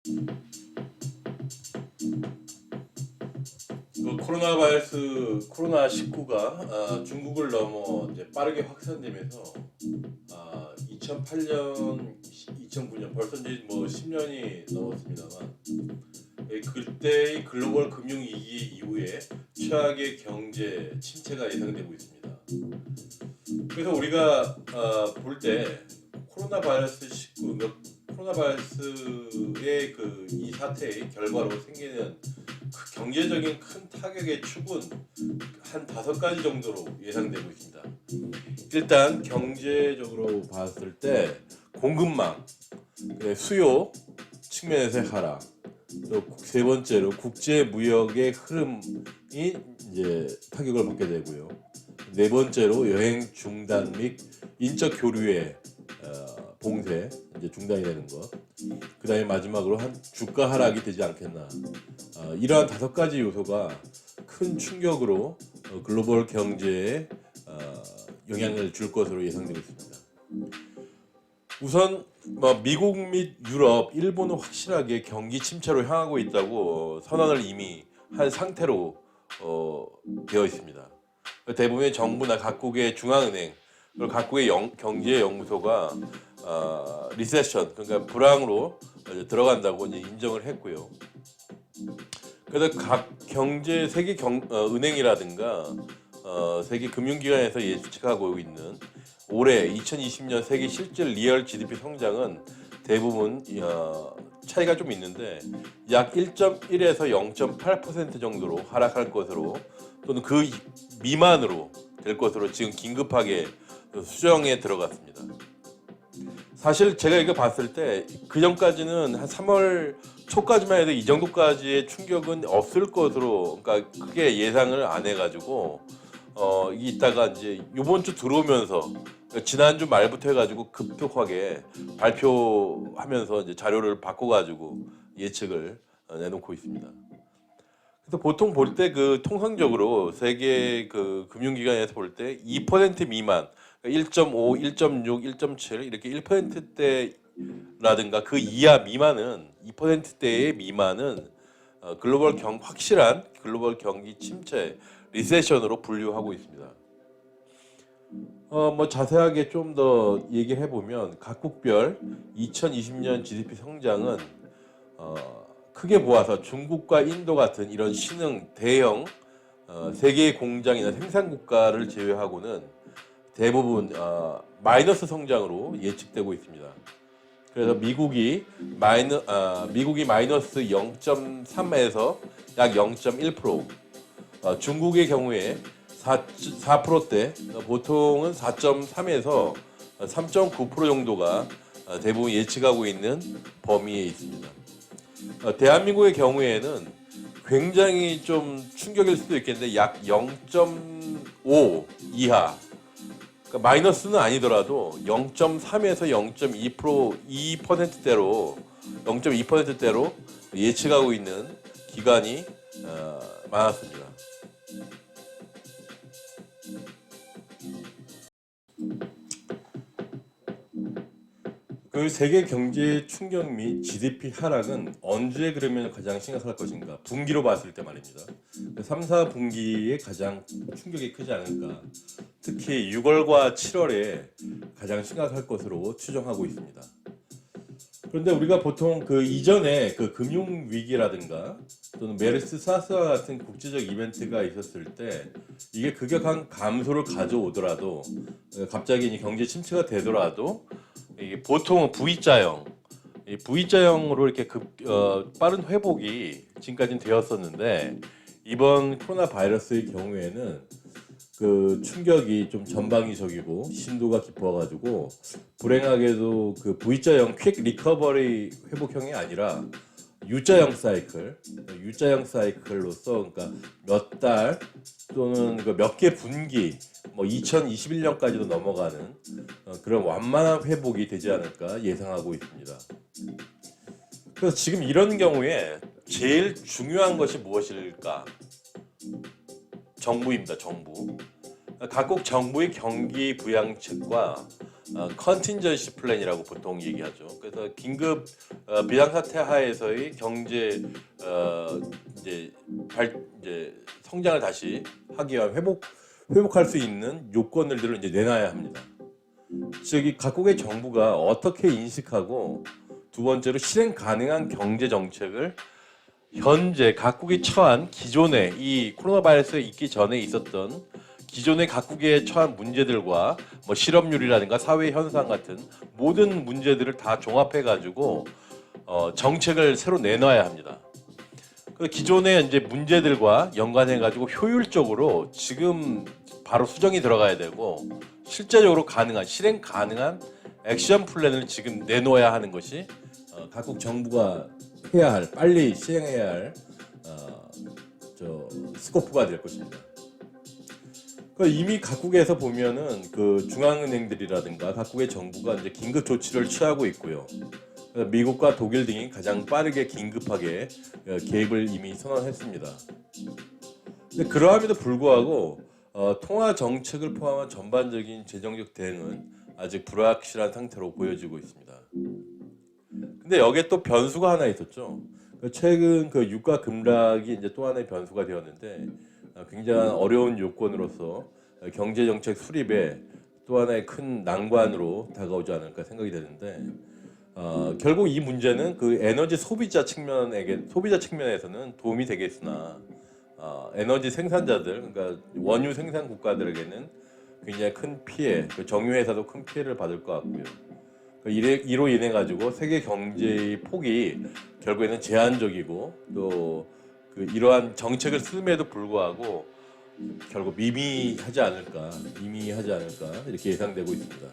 그 코로나 바이러스 코로나19가 중국을 넘어 이제 빠르게 확산되면서 2008년, 2009년 벌써 이제 뭐 10년이 넘었습니다만 그때의 글로벌 금융 위기 이후에 최악의 경제 침체가 예상되고 있습니다. 그래서 우리가 볼 때 코로나 바이러스 19, 코로나 바이러스의 그 이 사태의 결과로 생기는 그 경제적인 큰 타격의 축은 한 5가지 정도로 예상되고 있습니다. 일단 경제적으로 봤을 때 공급망, 수요 측면에서의 하락, 또 세 번째로 국제 무역의 흐름이 이제 타격을 받게 되고요. 네 번째로 여행 중단 및 인적 교류의 봉쇄 이제 중단이 되는 것. 그다음에 마지막으로 한 주가 하락이 되지 않겠나. 이러한 5가지 요소가 큰 충격으로 글로벌 경제에 영향을 줄 것으로 예상되고 있습니다. 우선 미국 및 유럽, 일본은 확실하게 경기 침체로 향하고 있다고 선언을 이미 한 상태로 되어 있습니다. 대부분의 정부나 각국의 중앙은행 그리고 각국의 경제 연구소가 리세션 그러니까 불황으로 들어간다고 이제 인정을 했고요. 그래서 각 경제 세계 은행이라든가 세계 금융기관에서 예측하고 있는 올해 2020년 세계 실질 리얼 GDP 성장은 대부분 차이가 좀 있는데 약 1.1에서 0.8% 정도로 하락할 것으로 또는 그 미만으로 될 것으로 지금 긴급하게 수정에 들어갔습니다. 사실 제가 이거 봤을 때 그 전까지는 한 3월 초까지만 해도 이 정도까지의 충격은 없을 것으로 그러니까 크게 예상을 안 해가지고 이따가 이제 이번 주 들어오면서 지난주 말부터 해가지고 급격하게 발표하면서 이제 자료를 바꿔가지고 예측을 내놓고 있습니다. 그래서 보통 볼 때 그 통상적으로 세계 그 금융기관에서 볼 때 2% 미만 1.5, 1.6, 1.7 이렇게 1%대라든가 그 이하 미만은 2%대의 미만은 확실한 글로벌 경기 침체 리세션으로 분류하고 있습니다. 뭐 자세하게 좀 더 얘기해 보면 각국별 2020년 GDP 성장은 크게 보아서 중국과 인도 같은 이런 신흥 대형 세계 공장이나 생산 국가를 제외하고는 대부분 마이너스 성장으로 예측되고 있습니다. 그래서 미국이 마이너스 0.3에서 약 0.1%, 중국의 경우에 4%대, 보통은 4.3에서 3.9% 정도가 대부분 예측하고 있는 범위에 있습니다. 대한민국의 경우에는 굉장히 좀 충격일 수도 있겠는데 약 0.5 이하, 그러니까 마이너스는 아니더라도 0.3에서 0.2%대로 0.2%대로 예측하고 있는 기관이 많았습니다. 그 세계 경제 충격 및 GDP 하락은 언제 그러면 가장 심각할 것인가? 분기로 봤을 때 말입니다. 3, 4분기에 가장 충격이 크지 않을까? 특히 6월과 7월에 가장 심각할 것으로 추정하고 있습니다. 그런데 우리가 보통 그 이전에 그 금융 위기라든가 또는 메르스, 사스와 같은 국제적 이벤트가 있었을 때 이게 급격한 감소를 가져오더라도 갑자기 이제 경제 침체가 되더라도 이게 보통은 V자형으로 이렇게 빠른 회복이 지금까지는 되었었는데 이번 코로나 바이러스의 경우에는 그 충격이 좀 전방위적이고 심도가 깊어가지고 불행하게도 그 V자형 퀵 리커버리 회복형이 아니라 U자형 사이클로서 그러니까 몇 달 또는 몇 개 분기 뭐 2021년까지도 넘어가는 그런 완만한 회복이 되지 않을까 예상하고 있습니다. 그래서 지금 이런 경우에 제일 중요한 것이 무엇일까? 정부입니다. 정부. 각국 정부의 경기 부양책과 컨틴전시 플랜이라고 보통 얘기하죠. 그래서 긴급 비상사태 하에서의 경제 이제 성장을 다시 하기 위한 회복할 수 있는 요건들을 이제 내놔야 합니다. 즉, 이 각국의 정부가 어떻게 인식하고 두 번째로 실행 가능한 경제 정책을 현재 각국이 처한 기존의 이 코로나 바이러스가 있기 전에 있었던 기존의 각국에 처한 문제들과 뭐 실업률이라든가 사회 현상 같은 모든 문제들을 다 종합해 가지고 정책을 새로 내놔야 합니다. 그 기존의 이제 문제들과 연관해 가지고 효율적으로 지금 바로 수정이 들어가야 되고 실제적으로 실행 가능한 액션 플랜을 지금 내놓아야 하는 것이 각국 정부가 해야 할, 빨리 시행해야 할 스코프가 될 것입니다. 이미 각국에서 보면은 그 중앙은행들이라든가 각국의 정부가 이제 긴급 조치를 취하고 있고요. 미국과 독일 등이 가장 빠르게 긴급하게 개입을 이미 선언했습니다. 근데 그러함에도 불구하고 통화 정책을 포함한 전반적인 재정적 대응은 아직 불확실한 상태로 보여지고 있습니다. 근데 여기에 또 변수가 하나 있었죠. 최근 그 유가 급락이 이제 또 하나의 변수가 되었는데 굉장히 어려운 요건으로서 경제 정책 수립에 또 하나의 큰 난관으로 다가오지 않을까 생각이 되는데 결국 이 문제는 그 에너지 소비자 측면에서는 도움이 되겠으나 에너지 생산자들, 그러니까 원유 생산 국가들에게는 굉장히 큰 피해, 그 정유회사도 큰 피해를 받을 것 같고요. 이로 인해 가지고 세계 경제의 폭이 결국에는 제한적이고 또 이러한 정책을 쓰임에도 불구하고 결국 미미하지 않을까 이렇게 예상되고 있습니다.